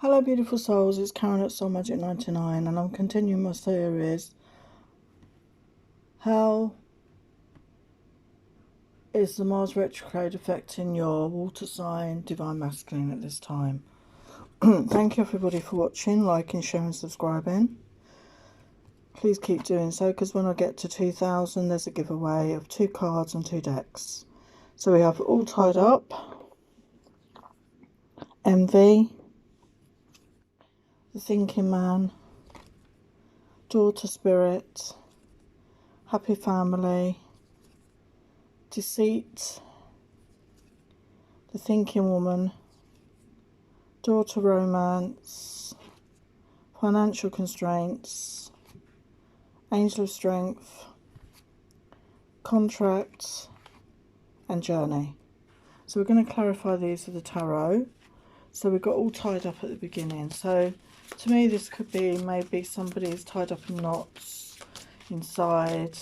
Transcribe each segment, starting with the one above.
Hello beautiful souls, it's Karen at Soul Magic 99 and I'm continuing my series. How is the Mars retrograde affecting your water sign, divine masculine at this time? Thank you everybody for watching, liking, sharing, subscribing. Please keep doing so because when I get to 2000 there's a giveaway of 2 cards and 2 decks. So we have All Tied Up, Envy, The Thinking Man, Daughter Spirit, Happy Family, Deceit, The Thinking Woman, Daughter Romance, Financial Constraints, Angel of Strength, Contract, and Journey. So we're going to clarify these with the tarot. So we've got All Tied Up at the beginning. So to me this could be maybe somebody's tied up in knots inside,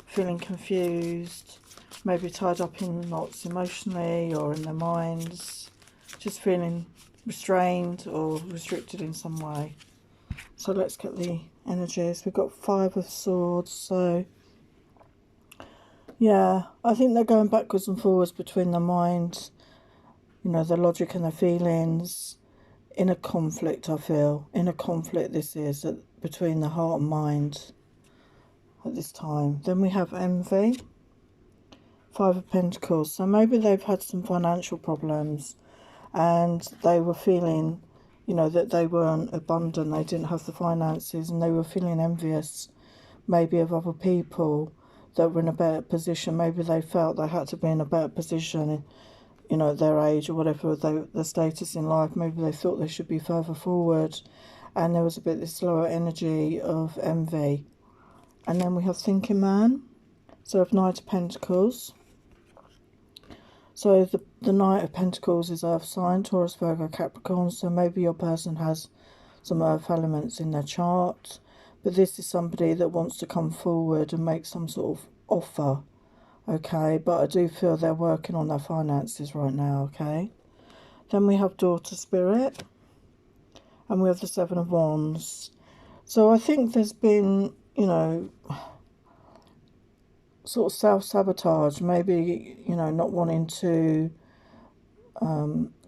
feeling confused, maybe tied up in knots emotionally or in their minds, just feeling restrained or restricted in some way. So let's get the energies. We've got 5 of Swords. So yeah, I think they're going backwards and forwards between the mind, you know, the logic and the feelings, in a conflict. I feel in a conflict this is between the heart and mind at this time. Then we have Envy, 5 of Pentacles. So maybe they've had some financial problems and they were feeling, you know, that they weren't abundant, they didn't have the finances, and they were feeling envious maybe of other people that were in a better position. Maybe they felt they had to be in a better position, you know, at their age or whatever, their status in life. Maybe they thought they should be further forward, and there was a bit this lower energy of envy. And then we have Thinking Man, so of Knight of Pentacles. So the Knight of Pentacles is Earth sign, Taurus, Virgo, Capricorn. So maybe your person has some earth elements in their chart, but this is somebody that wants to come forward and make some sort of offer, okay? But I do feel they're working on their finances right now, okay? Then we have Daughter Spirit, and we have the 7 of Wands. So I think there's been, you know, sort of self-sabotage, maybe, you know, not wanting to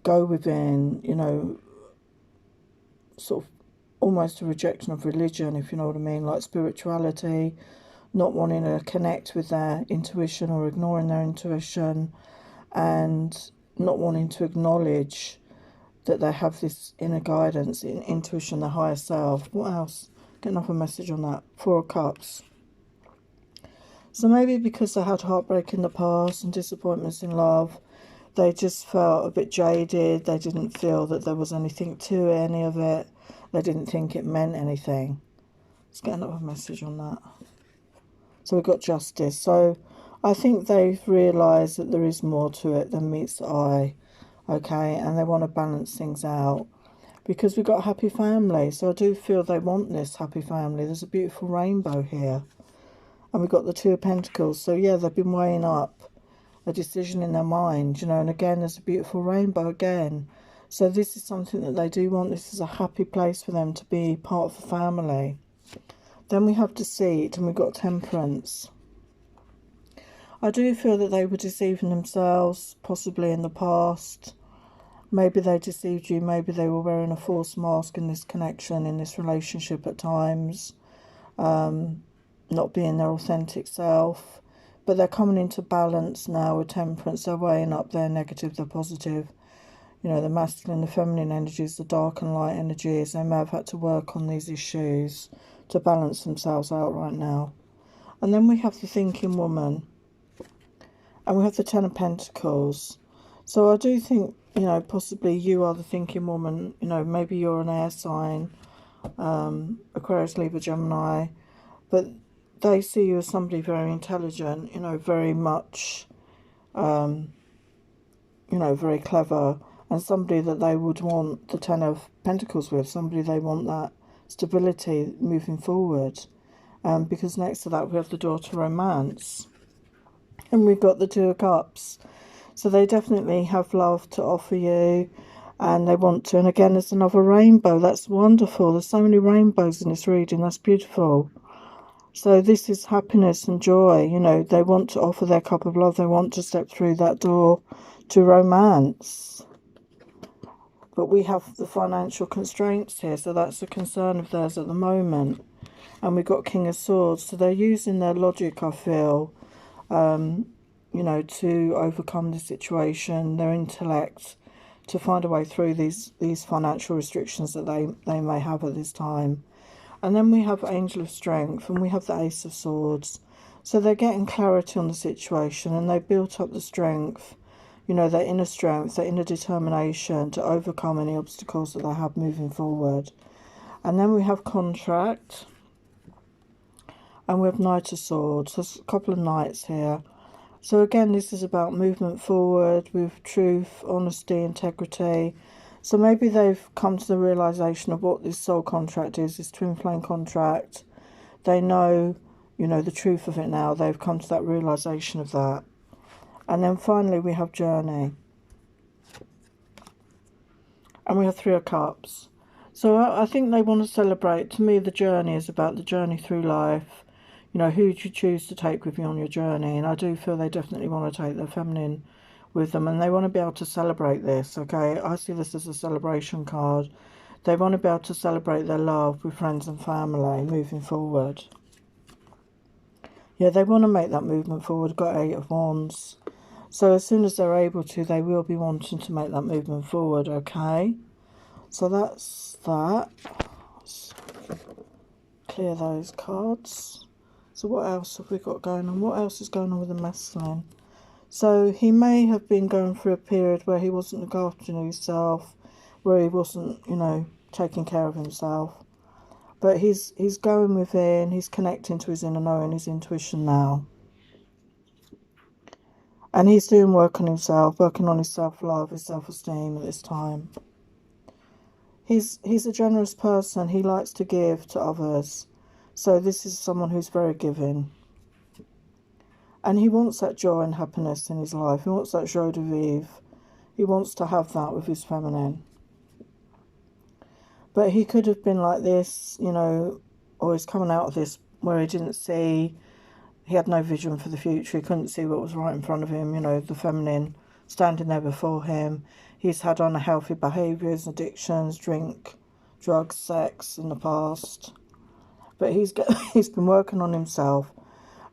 go within, you know, sort of almost a rejection of religion, if you know what I mean, like spirituality, not wanting to connect with their intuition or ignoring their intuition, and not wanting to acknowledge that they have this inner guidance, intuition, the higher self. What else? Get another message on that. 4 of Cups. So maybe because they had heartbreak in the past and disappointments in love, they just felt a bit jaded. They didn't feel that there was anything to any of it. They didn't think it meant anything. Let's get another message on that. So we've got Justice. So I think they've realised that there is more to it than meets the eye, okay? And they want to balance things out, because we've got a happy family. So I do feel they want this happy family. There's a beautiful rainbow here. And we've got the 2 of Pentacles. So yeah, they've been weighing up a decision in their mind, you know, and again, there's a beautiful rainbow again. So this is something that they do want. This is a happy place for them to be part of the family. Then we have Deceit, and we've got Temperance. I do feel that they were deceiving themselves, possibly in the past. Maybe they deceived you. Maybe they were wearing a false mask in this connection, in this relationship at times. Not being their authentic self, but they're coming into balance now with Temperance. They're weighing up their negative, their positive, you know, the masculine, the feminine energies, the dark and light energies. They may have had to work on these issues to balance themselves out right now. And then we have the Thinking Woman, and we have the 10 of Pentacles. So I do think, you know, possibly you are the Thinking Woman. You know, maybe you're an air sign, Aquarius, Libra, Gemini, but they see you as somebody very intelligent, you know, very much, you know, very clever, and somebody that they would want the 10 of Pentacles with, somebody they want that stability moving forward. Because next to that we have the Daughter Romance, and we've got the 2 of Cups. So they definitely have love to offer you. and they want to. And again, there's another rainbow. That's wonderful. There's so many rainbows in this reading. That's beautiful. So this is happiness and joy. You know, they want to offer their cup of love. They want to step through that door to romance. But we have the financial constraints here, so that's a concern of theirs at the moment. And we've got King of Swords, so they're using their logic, I feel, you know, to overcome the situation, their intellect, to find a way through these financial restrictions that they may have at this time. And then we have Angel of Strength, and we have the Ace of Swords. So they're getting clarity on the situation, and they've built up the strength, you know, their inner strength, their inner determination to overcome any obstacles that they have moving forward. And then we have Contract, and we have Knight of Swords. There's a couple of knights here. So again, this is about movement forward with truth, honesty, integrity. So maybe they've come to the realization of what this soul contract is, this twin flame contract. They know, you know, the truth of it now. They've come to that realization of that. And then finally we have Journey. And we have Three of Cups. So I think they want to celebrate. To me, the journey is about the journey through life. You know, who do you choose to take with you on your journey? And I do feel they definitely want to take their feminine with them, and they want to be able to celebrate this, okay? I see this as a celebration card. They want to be able to celebrate their love with friends and family moving forward. Yeah, they want to make that movement forward. Got Eight of Wands. So as soon as they're able to, they will be wanting to make that movement forward, okay? So that's that. Let's clear those cards. So what else have we got going on? What else is going on with the masculine? So he may have been going through a period where he wasn't looking after himself, where he wasn't, you know, taking care of himself. But he's going within, he's connecting to his inner knowing, his intuition now. And he's doing work on himself, working on his self-love, his self-esteem at this time. He's a generous person. He likes to give to others. So this is someone who's very giving. And he wants that joy and happiness in his life. He wants that joie de vivre. He wants to have that with his feminine. But he could have been like this, you know, or he's coming out of this where he didn't see, he had no vision for the future. He couldn't see what was right in front of him, you know, the feminine standing there before him. He's had unhealthy behaviours, addictions, drink, drugs, sex in the past. But he's been working on himself,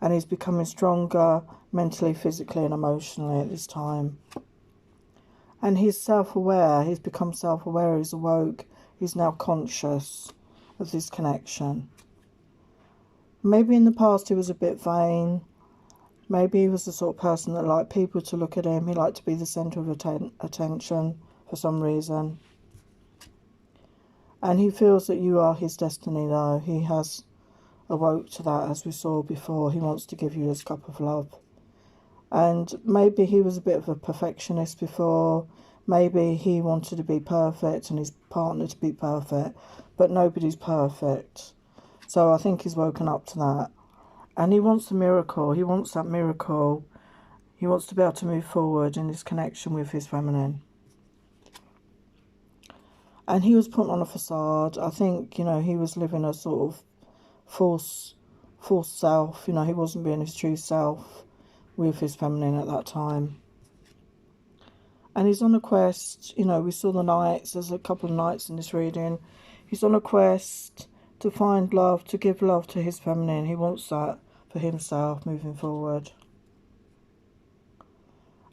and he's becoming stronger mentally, physically and emotionally at this time. And he's self-aware. He's become self-aware. He's awoke. He's now conscious of this connection. Maybe in the past he was a bit vain. Maybe he was the sort of person that liked people to look at him. He liked to be the centre of attention for some reason. And he feels that you are his destiny though. He has awoke to that, as we saw before. He wants to give you his cup of love. And maybe he was a bit of a perfectionist before. Maybe he wanted to be perfect and his partner to be perfect. But nobody's perfect. So I think he's woken up to that. And he wants a miracle. He wants that miracle. He wants to be able to move forward in his connection with his feminine. And he was put on a facade. I think, you know, he was living a sort of false self. You know, he wasn't being his true self with his feminine at that time. And he's on a quest. You know, we saw the knights. There's a couple of knights in this reading. He's on a quest to find love, to give love to his feminine. He wants that for himself moving forward.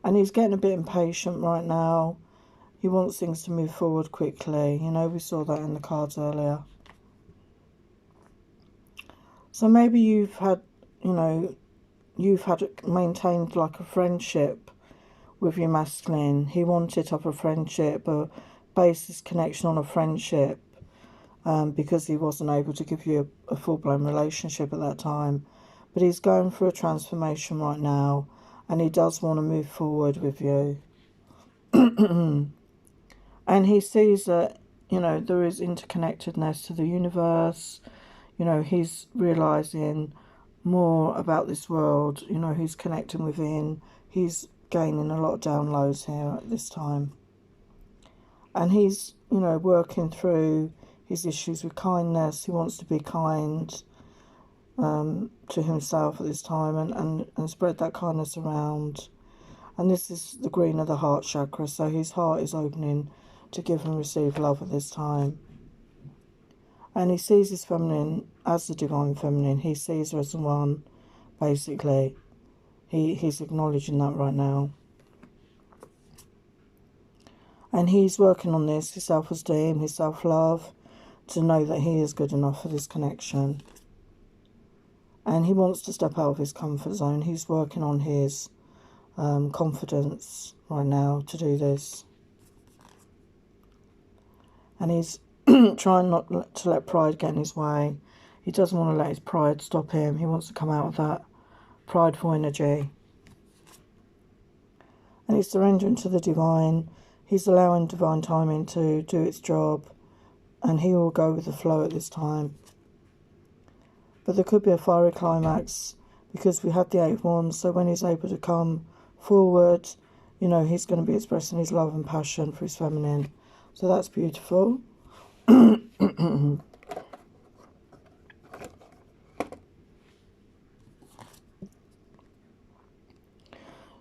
And he's getting a bit impatient right now. He wants things to move forward quickly. You know, we saw that in the cards earlier. So maybe you've had, you know, maintained like a friendship with your masculine. He wanted to have a friendship, a basis connection on a friendship, because he wasn't able to give you a full-blown relationship at that time. But he's going through a transformation right now, and he does want to move forward with you. And he sees that, you know, there is interconnectedness to the universe. You know, he's realising more about this world. You know, he's connecting within. He's gaining a lot of downloads here at this time. And he's, you know, working through his issues with kindness. He wants to be kind to himself at this time, and spread that kindness around. And this is the green of the heart chakra, so his heart is opening to give and receive love at this time. And he sees his feminine as the divine feminine. He sees her as the one, basically. He's acknowledging that right now. And he's working on this, his self-esteem, his self-love, to know that he is good enough for this connection. And he wants to step out of his comfort zone. He's working on his confidence right now to do this. And he's trying not to let pride get in his way. He doesn't want to let his pride stop him. He wants to come out of that prideful energy. And he's surrendering to the divine. He's allowing divine timing to do its job. And he will go with the flow at this time. But there could be a fiery climax, because we had the Eight of Wands. So when he's able to come forward, you know, he's going to be expressing his love and passion for his feminine. So that's beautiful.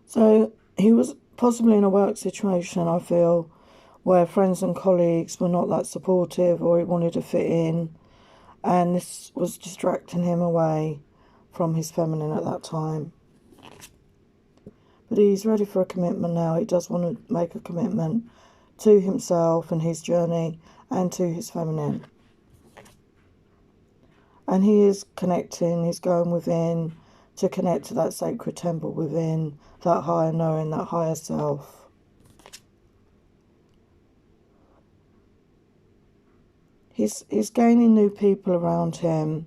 So he was possibly in a work situation, I feel, where friends and colleagues were not that supportive, or he wanted to fit in, and this was distracting him away from his feminine at that time. But he's ready for a commitment now. He does want to make a commitment to himself and his journey, and to his feminine. And he is connecting, he's going within to connect to that sacred temple within, that higher knowing, that higher self. He's gaining new people around him,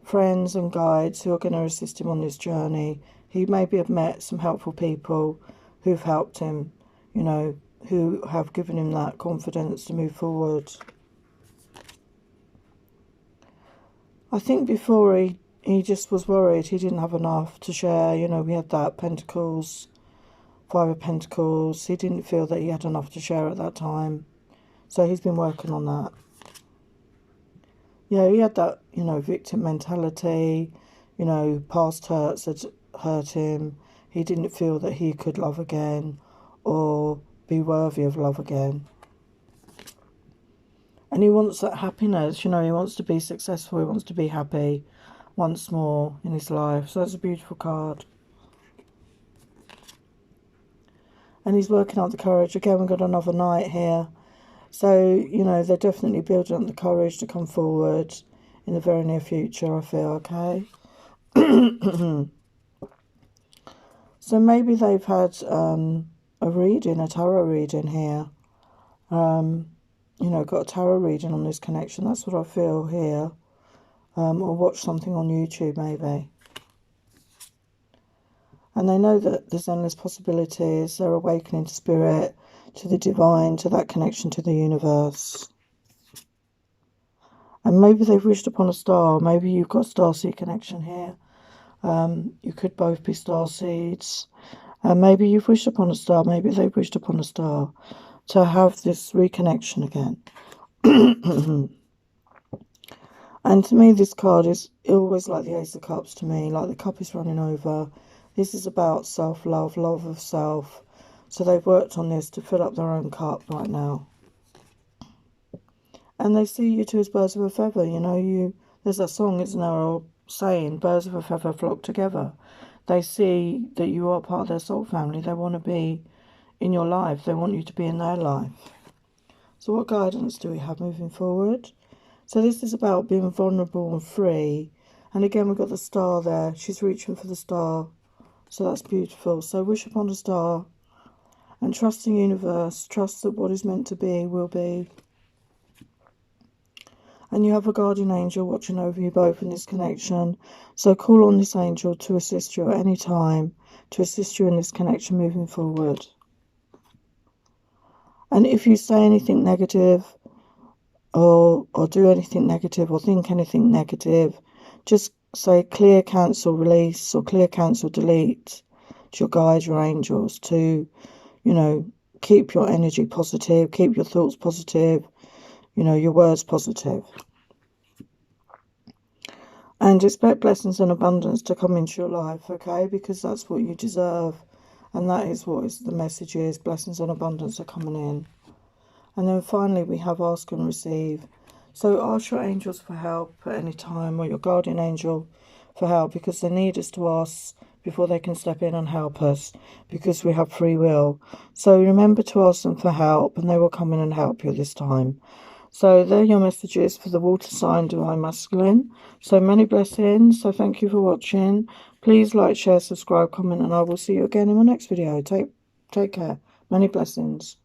friends and guides who are going to assist him on this journey. He maybe have met some helpful people who've helped him, you know, who have given him that confidence to move forward. I think before he just was worried he didn't have enough to share. You know, we had that Pentacles, Five of Pentacles. He didn't feel that he had enough to share at that time. So he's been working on that. Yeah, he had that, you know, victim mentality. You know, past hurts had hurt him. He didn't feel that he could love again or be worthy of love again. And he wants that happiness, you know, he wants to be successful, he wants to be happy once more in his life. So that's a beautiful card. And he's working out the courage. Again, we've got another Knight here. So, you know, they're definitely building up the courage to come forward in the very near future, I feel, okay? So maybe they've had a reading, a tarot reading here. You know, got a tarot reading on this connection. That's what I feel here. Or watch something on YouTube, maybe. And they know that there's endless possibilities. They're awakening to spirit, to the divine, to that connection to the universe. And maybe they've wished upon a star. Maybe you've got a starseed connection here. You could both be starseeds. Maybe you've wished upon a star. Maybe they've wished upon a star to have this reconnection again. And to me, this card is always like the Ace of Cups to me, like the cup is running over. This is about self-love, love of self. So they've worked on this to fill up their own cup right now. And they see you two as birds of a feather, you know. There's that song, isn't there, or saying, birds of a feather flock together. They see that you are part of their soul family. They want to be in your life. They want you to be in their life. So what guidance do we have moving forward? So this is about being vulnerable and free. And again, we've got the star there. She's reaching for the star. So that's beautiful. So wish upon a star. And trust the universe. Trust that what is meant to be will be. And you have a guardian angel watching over you both in this connection. So call on this angel to assist you at any time. To assist you in this connection moving forward. And if you say anything negative, or do anything negative, or think anything negative, just say clear, cancel, release, or clear, cancel, delete to your guides, your angels, to, you know, keep your energy positive, keep your thoughts positive, you know, your words positive. And expect blessings and abundance to come into your life, okay? Because that's what you deserve. And that is what the message is. Blessings and abundance are coming in. And then finally, we have ask and receive. So ask your angels for help at any time, or your guardian angel for help, because they need us to ask before they can step in and help us, because we have free will. So remember to ask them for help, and they will come in and help you this time. So they're your messages for the water sign Divine Masculine. So many blessings. So thank you for watching. Please like, share, subscribe, comment, and I will see you again in my next video. Take care. Many blessings.